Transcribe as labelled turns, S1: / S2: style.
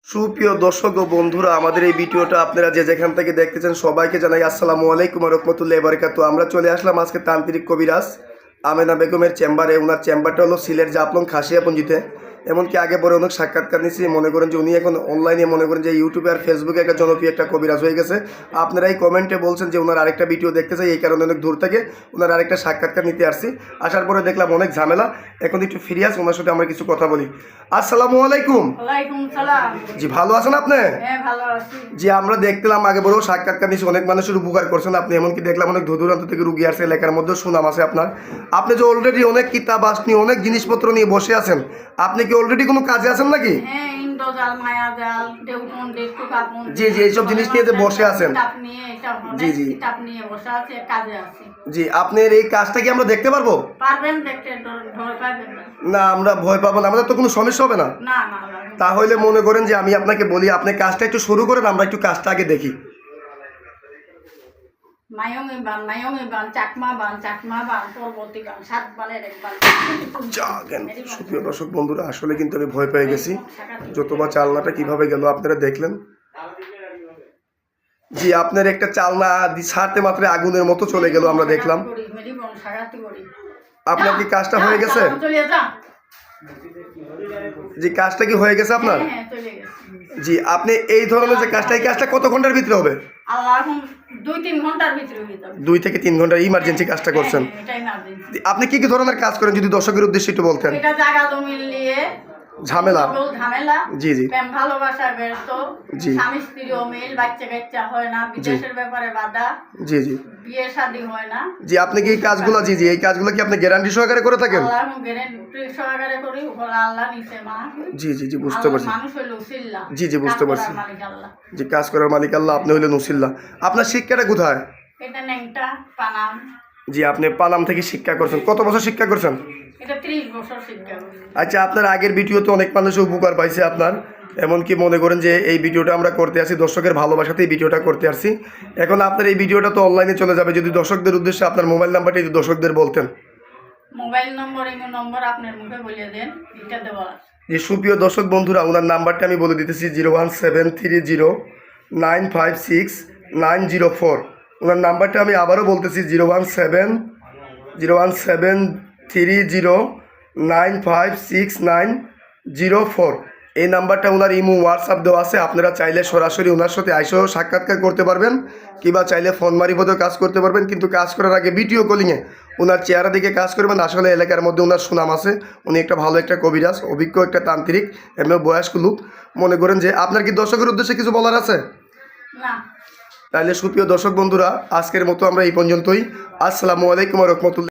S1: সুপ্রিয় দর্শক ও বন্ধুরা, আমাদের এই ভিডিওটা আপনারা যে যেখান থেকে দেখতেছেন সবাইকে জানাই আসসালামু আলাইকুম ওয়া রাহমাতুল্লাহি ওয়া বারাকাতুহু। আমরা চলে আসলাম আজকে তান্ত্রিক কবিরাজ আমেনা বেগমের চেম্বারে। ওনার চেম্বারটা হলো সিলেট জাফলং খাসিয়াপুঞ্জিতে। এমনকি আগে পরে অনেক সাক্ষাৎকার নিয়েছি। মনে করেন যে উনি এখন অনলাইনে মনে করেন যে ইউটিউবে আর ফেসবুকে একটা জনপ্রিয় একটা কবিরাজ হয়ে গেছে। আপনারাই কমেন্টে বলছেন যে ওনার আরেকটা ভিডিও দেখতে চাই, এই কারণে অনেক দূর থেকে ওনার আরেকটা সাক্ষাৎকার নিতে আসছি। আসার পরে দেখলাম অনেক ঝামেলা, এখন একটু ফিরে আসি, ওনার সাথে আমরা কিছু কথা বলি। আসসালামু আলাইকুম।
S2: ওয়ালাইকুম সালাম।
S1: জি, ভালো আছেন আপনি?
S2: হ্যাঁ, ভালো আছি।
S1: জি, আমরা দেখলাম আগে বড় সাক্ষাৎকার নিয়েছি, অনেক মানুষের উপকার করছেন আপনি। এমনকি দেখলাম অনেক দূর দূরান্ত থেকে রুগী আসছে, এলাকার মধ্যে সুনাম আছে আপনার। আপনি যে অলরেডি অনেক কিতাব আসনি, অনেক জিনিসপত্র নিয়ে বসে আছেন, আপনি কি অলরেডি কোনো কাজে আছেন নাকি?
S2: হ্যাঁ, ইন্দ্রজাল, মায়াজাল, দেবমন্দির, টুকামন্দির।
S1: জি জি, এইসব জিনিস নিয়ে যে বসে আছেন।
S2: কিতাব নিয়ে, এটা
S1: জি জি
S2: কিতাব নিয়ে বসে আছে, কাজে আছি।
S1: জি, আপনার এই কাজটা কি আমরা দেখতে পারবো?
S2: পারবেন দেখতে, ভয় পাবেন না।
S1: না, আমরা ভয় পাবো না, আমাদের তো কোনো সমস্যা হবে না।
S2: না না না।
S1: তাহলে মনে করেন যে আমি আপনাকে বলি, আপনি কাজটা একটু শুরু করেন, আমরা একটু কাজটা আগে দেখি।
S2: মায়ঙে বান, চাকমা বান, পরবর্তী বান, 7 বানের 1 বান।
S1: সুপ্রিয় দর্শক বন্ধুরা, আসলে কিন্তু আমি ভয় পেয়ে গেছি। যতবার চালনাটা কিভাবে গেল আপনারা দেখলেন। জি, আপনার একটা চালনা ছাড়তে মাত্র আগুনের মতো চলে গেল, আমরা দেখলাম। আপনার কি কাজটা হয়ে গেছে? জি, কাজটা কি হয়ে গেছে আপনার? জি, আপনি এই ধরনের যে কাজটা, এই কাজটা কত ঘন্টার ভিতরে হবে?
S2: 2-3 ঘন্টার ভিতরে হয়ে যাবে।
S1: 2 থেকে 3 ঘন্টার ইমার্জেন্সি কাজটা করছেন। আপনি কি কি ধরনের কাজ করেন যদি দর্শকের উদ্দেশ্যে একটু বলতেন?
S2: এটা জায়গা জমি নিয়ে
S1: ঝামেলা। জি জি,
S2: প্রেম ভালোবাসা ব্যস্ত,
S1: জি।
S2: স্বামী স্ত্রী অমিল, বাচ্চা কাচ্চা হয় না, বিদেশের ব্যাপারে বাধা,
S1: জি জি,
S2: বিয়ে শাদী হয় না।
S1: জি, আপনি কি এই কাজগুলো, জি জি, এই কাজগুলো কি আপনি গ্যারান্টি সহকারে করে থাকেন?
S2: আল্লাহ গ্যারান্টি সহকারে করি, উপর আল্লাহ নিচে মানুষ।
S1: জি জি জি, বুঝতে পারছি।
S2: মানুষ হইল উসিল্লা।
S1: জি জি, বুঝতে পারছি।
S2: মালিক আল্লাহ।
S1: জি, কাজ করার মালিক আল্লাহ, আপনি হইলেন উসিল্লা। আপনার শিক্ষাটা কোথায়?
S2: এটা নেংটা পানাম।
S1: জি, আপনি পানাম থেকে শিক্ষা করছেন। কত বছর শিক্ষা করছেন?
S2: এটা 30 বছর শিক্ষা করি।
S1: আচ্ছা, আপনার আগের ভিডিওতে অনেক মানুষ উপকার পাইছে আপনার। এমনকি মনে করেন যে এই ভিডিওটা আমরা করতে আসি দর্শকের ভালোবাসাতে, এই ভিডিওটা করতে আসছি। এখন আপনার এই ভিডিওটা তো অনলাইনে চলে যাবে, যদি দর্শকদের উদ্দেশ্যে আপনার মোবাইল নাম্বারটা যদি দর্শকদের বলতেন।
S2: মোবাইল নম্বর, ইমো নম্বর আপনার মুখে বলে দেন, এটা দেওয়া আছে।
S1: যে সুপ্রিয় দর্শক বন্ধুরা, ওনার নাম্বারটা আমি বলে দিতেছি 01730956904। ওনার নাম্বারটা আমি আবারও বলতেছি 01730956904। এই নাম্বারটা ওনার ইমো হোয়াটসঅ্যাপ দেওয়া আছে। আপনারা চাইলে সরাসরি ওনার সাথে আইসেও সাক্ষাৎকার করতে পারবেন, কিংবা চাইলে ফোন মারিফতেও কাজ করতে পারবেন। কিন্তু কাজ করার আগে ভিডিও কলিংয়ে ওনার চেহারা দিকে কাজ করবেন। আসলে এলাকার মধ্যে ওনার সুনাম আছে, উনি একটা ভালো একটা কবিরাজ, অভিজ্ঞ একটা তান্ত্রিক, এমনি বয়স্ক লোক। মনে করেন যে আপনার কি দর্শকের উদ্দেশ্যে কিছু বলার আছে?
S2: না।
S1: তাহলে সুপ্রিয় দর্শক বন্ধুরা, আজকের মতো আমরা এই পর্যন্তই। আসসালামু আলাইকুম ওয়া রাহমাতুল্লাহ।